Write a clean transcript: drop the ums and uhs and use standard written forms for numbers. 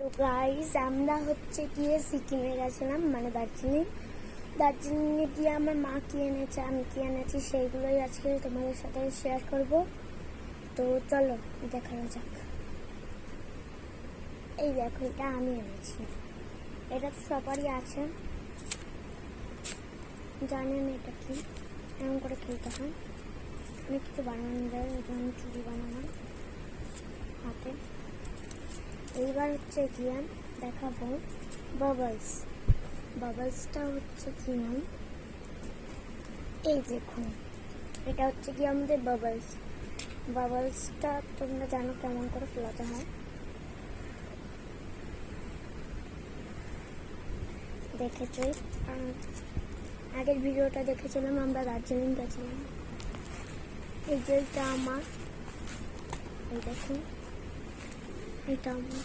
তো গাইস আমরা হচ্ছে গিয়ে সিকিমে গেছিলাম, মানে দার্জিলিংয়ে গিয়ে আমার মা কি এনেছে, আমি কি এনেছি, সেইগুলোই আজকে তোমাদের সাথে শেয়ার করব। তো চলো দেখা যাক। এই দেখো, এটা আমি এনেছি। এটা তো সবারই আছে, জানেন এটা কি, এমন করে খেলতে হয়। অনেক কিছু বানানো যায়, যেমন চুড়ি বানানো হাতে। এইবার হচ্ছে কি দেখাবো বাবলসটা হচ্ছে কি এই দেখুন, এটা হচ্ছে কি আমাদের বাবলসটা তোমরা জানো কেমন করে ফোলাতে হয়। দেখেছো, আগের ভিডিওটা দেখেছিলাম, আমরা দার্জিলিং গেছিলাম। এই যে এটা আমার, এই দেখুন এটা আমার।